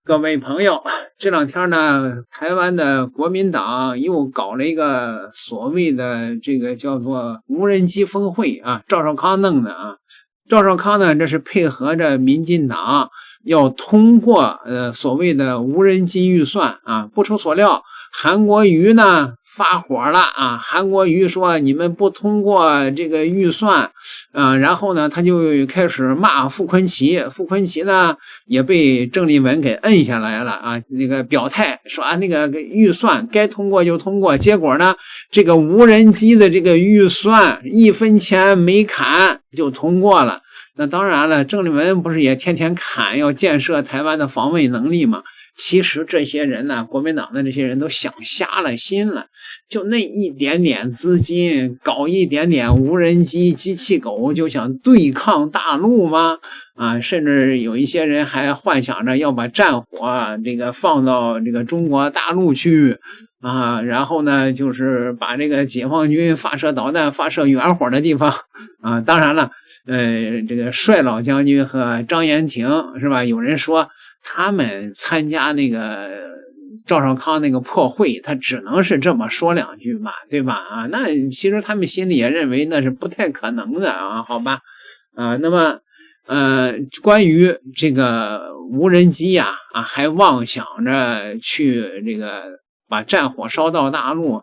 各位朋友，这两天呢，台湾的国民党又搞了一个所谓的这个叫做无人机峰会啊，赵少康弄的啊。赵少康呢，这是配合着民进党要通过所谓的无人机预算啊。不出所料，韩国瑜呢发火了啊！韩国瑜说你们不通过这个预算然后呢他就开始骂傅昆萁，傅昆萁呢也被郑丽文给摁下来了啊！那个表态说那个预算该通过就通过，结果呢这个无人机的这个预算1分钱没砍就通过了。那当然了，郑丽文不是也天天砍要建设台湾的防卫能力吗？其实这些人呢，国民党的这些人都想瞎了心了，就那一点点资金搞一点点无人机机器狗就想对抗大陆吗？甚至有一些人还幻想着要把战火这个放到这个中国大陆去然后呢就是把这个解放军发射导弹发射远火的地方当然了这个帅老将军和张延廷是吧，有人说他们参加那个赵少康那个破会，他只能是这么说两句嘛，对吧那其实他们心里也认为那是不太可能的好吧那么关于这个无人机还妄想着去这个把战火烧到大陆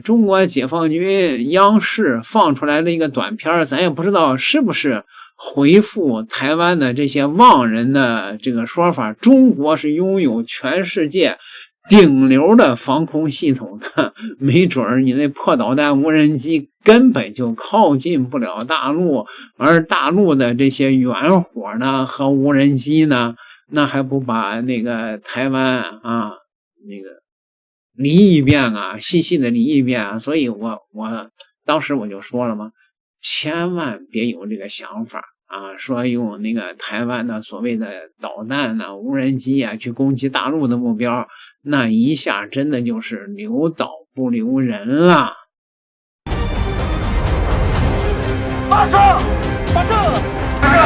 中国解放军央视放出来了一个短片，咱也不知道是不是回复台湾的这些妄人的这个说法，中国是拥有全世界顶流的防空系统的，没准你那破导弹无人机根本就靠近不了大陆，而大陆的这些远火呢和无人机呢，那还不把那个台湾那个理一遍细细的理一遍所以我当时我就说了嘛，千万别有这个想法说用那个台湾的所谓的导弹无人机去攻击大陆的目标，那一下真的就是留岛不留人了。发射！发射！发射！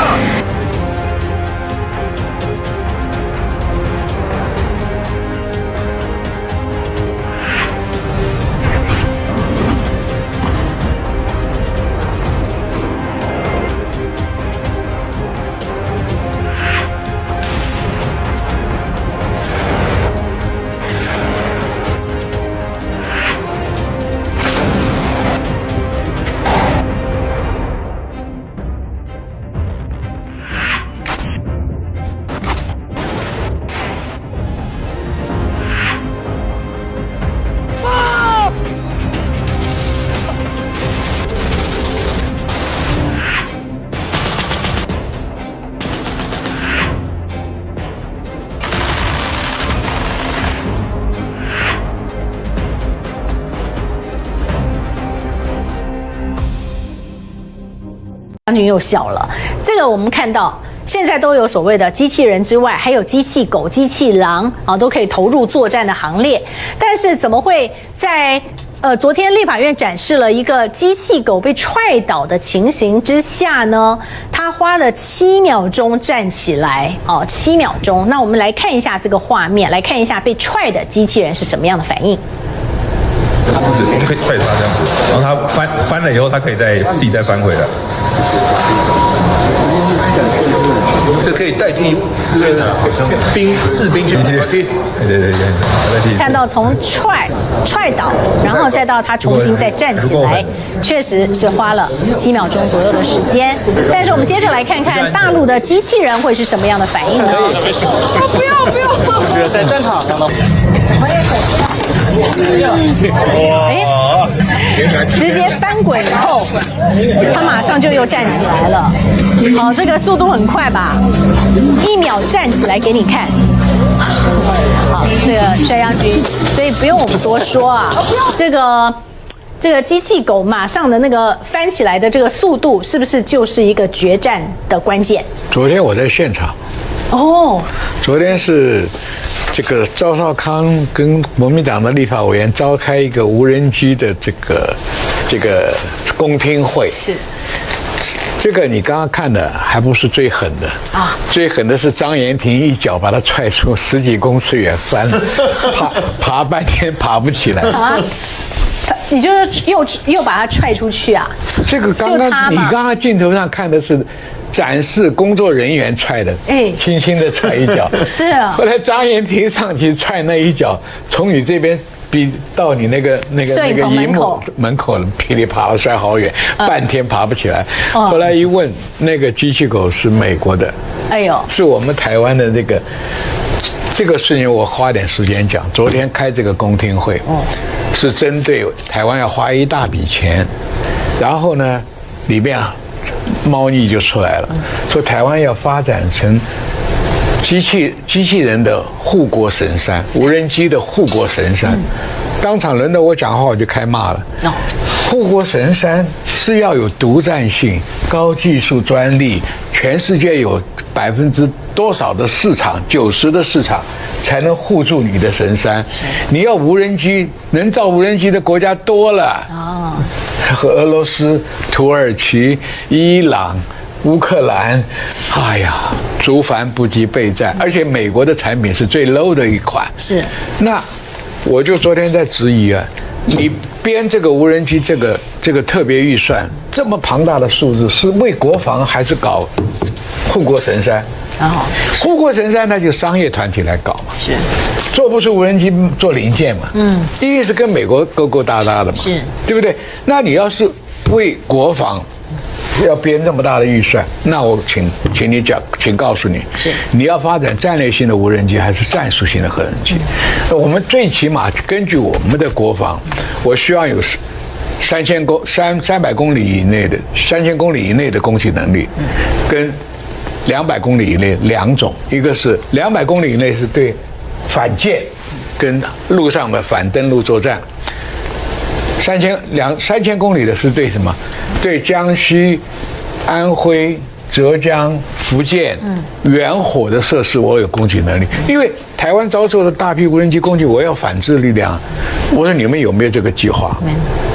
将军又笑了。这个我们看到，现在都有所谓的机器人之外，还有机器狗、机器狼都可以投入作战的行列。但是怎么会在昨天立法院展示了一个机器狗被踹倒的情形之下呢？他花了7秒钟站起来7秒钟。那我们来看一下这个画面，来看一下被踹的机器人是什么样的反应。我们可以踹他这样子，然后他翻了以后，他可以自己再翻回来。这可以代替士兵去。对，看到从踹倒，然后再到他重新再站起来，确实是花了7秒钟左右的时间。但是我们接着来看看大陆的机器人会是什么样的反应呢？不要！在战场上的。直接翻滚以后，他马上就又站起来了。这个速度很快吧？1秒站起来给你看。好，这个帅将军，所以不用我们多说这个机器狗马上的那个翻起来的这个速度，是不是就是一个决战的关键？昨天我在现场。昨天是这个赵少康跟国民党的立法委员召开一个无人机的这个公听会。是。这个你刚刚看的还不是最狠的啊，最狠的是张延廷一脚把他踹出10几公尺远，翻了，爬半天爬不起来啊。你就是又把他踹出去啊？这个你刚刚镜头上看的是展示工作人员踹的，轻轻的踹一脚，是啊。后来张延廷上去踹那一脚，从你这边比到你那个荧幕门口噼里啪啦摔好远，半天爬不起来。后来一问，那个机器狗是美国的，哎呦，是我们台湾的这个事情，我花点时间讲。昨天开这个公听会，是针对台湾要花一大笔钱，然后呢，里面猫腻就出来了，说台湾要发展成机器人的护国神山，无人机的护国神山。当场轮到我讲话，我就开骂了。护国神山是要有独占性、高技术专利，全世界有%多少的市场，90%的市场才能护住你的神山。你要无人机，能造无人机的国家多了。和俄罗斯、土耳其、伊朗、乌克兰，哎呀，竹繁不及备载。而且美国的产品是最 low 的一款。是。那我就昨天在质疑啊，你编这个无人机这个特别预算这么庞大的数字，是为国防还是搞护国神山？护国神山那就商业团体来搞嘛，是做不出无人机做零件嘛，一定是跟美国勾勾搭搭的嘛，是，对不对？那你要是为国防要编这么大的预算，那我请你讲，请告诉你，是你要发展战略性的无人机还是战术性的无人机？我们最起码根据我们的国防，我需要有300公里以内的3000公里以内的攻击能力，跟200公里以内2种，一个是200公里以内是对反舰跟陆上的反登陆作战，3000公里的是对什么？对江西、安徽、浙江、福建远火的设施，我有攻击能力。因为台湾遭受的大批无人机攻击，我要反制力量。我说你们有没有这个计划？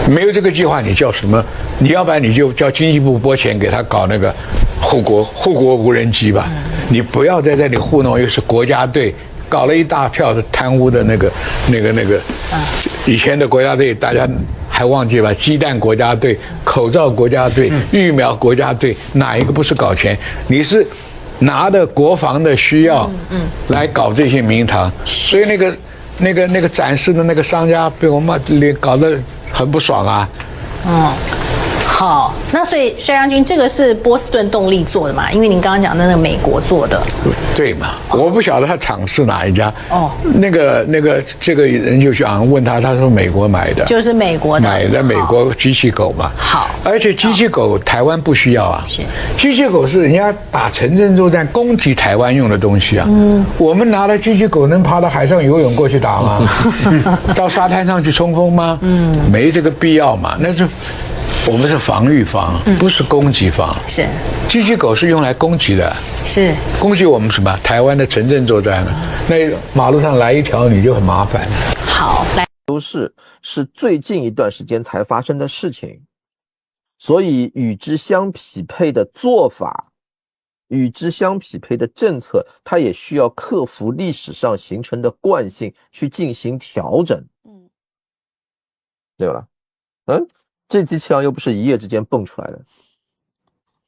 没有这个计划，你叫什么？你要不然你就叫经济部拨钱给他搞那个护国无人机吧。你不要在这里糊弄，又是国家队。搞了一大票的贪污的那个，以前的国家队大家还忘记吧？鸡蛋国家队、口罩国家队、疫苗国家队，哪一个不是搞钱？你是拿的国防的需要来搞这些名堂，所以那个展示的那个商家被我们搞得很不爽啊。好，那所以帅将军，这个是波士顿动力做的嘛？因为您刚刚讲的那个美国做的，对嘛？我不晓得他厂是哪一家。这个人就想问他，他说美国买的，就是美国的，买的美国机器狗嘛。好，而且机器狗台湾不需要啊。是，机器狗是人家打城镇作战攻击台湾用的东西啊。我们拿了机器狗能爬到海上游泳过去打吗？到沙滩上去冲锋吗？没这个必要嘛。那是。我们是防御方，不是攻击方。是，机器狗是用来攻击的，是攻击我们什么？台湾的城镇作战了。那马路上来一条你就很麻烦。好，来都是最近一段时间才发生的事情，所以与之相匹配的做法，与之相匹配的政策，它也需要克服历史上形成的惯性去进行调整。对吧？这机器狼又不是一夜之间蹦出来的，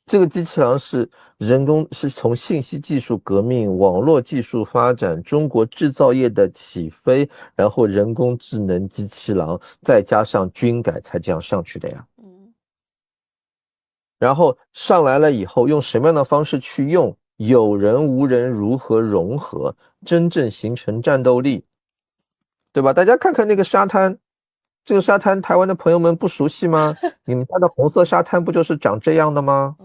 这个机器狼是从信息技术革命、网络技术发展、中国制造业的起飞，然后人工智能机器狼，再加上军改才这样上去的呀。然后上来了以后，用什么样的方式去用？有人无人如何融合，真正形成战斗力，对吧？大家看看那个沙滩。这个沙滩台湾的朋友们不熟悉吗？你们家的红色沙滩不就是长这样的吗？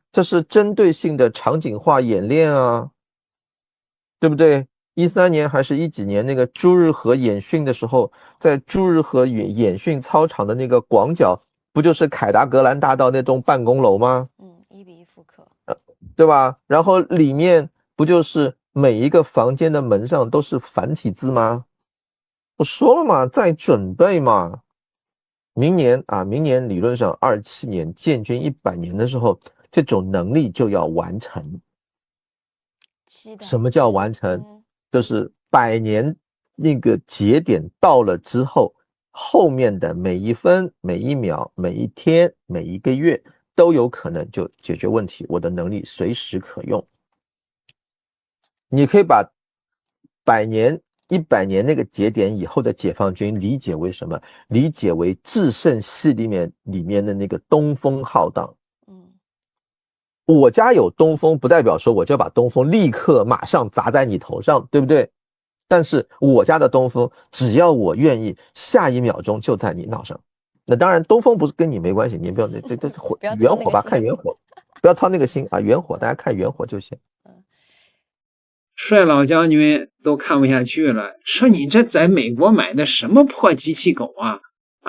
这是针对性的场景化演练啊，对不对？13年还是10几年那个朱日和演训的时候，在朱日和演训操场的那个广角，不就是凯达格兰大道那栋办公楼吗？1比1复刻，对吧？然后里面不就是每一个房间的门上都是繁体字吗？我说了嘛，在准备嘛，明年理论上27年建军100年的时候，这种能力就要完成。什么叫完成？就是100年那个节点到了之后，后面的每一分、每一秒、每一天、每一个月都有可能就解决问题，我的能力随时可用。你可以把100年那个节点以后的解放军理解为什么？理解为制胜系里面的那个东风浩荡。我家有东风，不代表说我就把东风立刻马上砸在你头上，对不对？但是我家的东风，只要我愿意，下一秒钟就在你脑上。那当然，东风不是跟你没关系，你不要这远火吧，看远火，不要操那个心啊，远火大家看远火就行。帅老将军都看不下去了，说你这在美国买的什么破机器狗啊！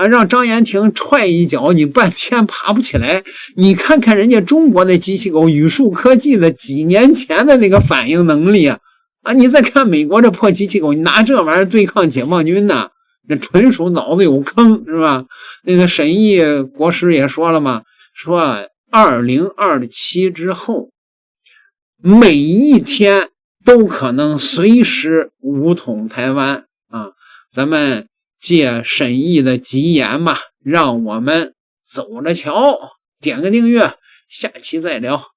让张延廷踹一脚，你半天爬不起来。你看看人家中国的机器狗，宇树科技的几年前的那个反应能力啊！你再看美国这破机器狗，你拿这玩意儿对抗解放军呢，这纯属脑子有坑，是吧？那个沈毅国师也说了嘛，说2027之后，每一天都可能随时武统台湾啊！咱们借沈毅的吉言嘛，让我们走着瞧。点个订阅，下期再聊。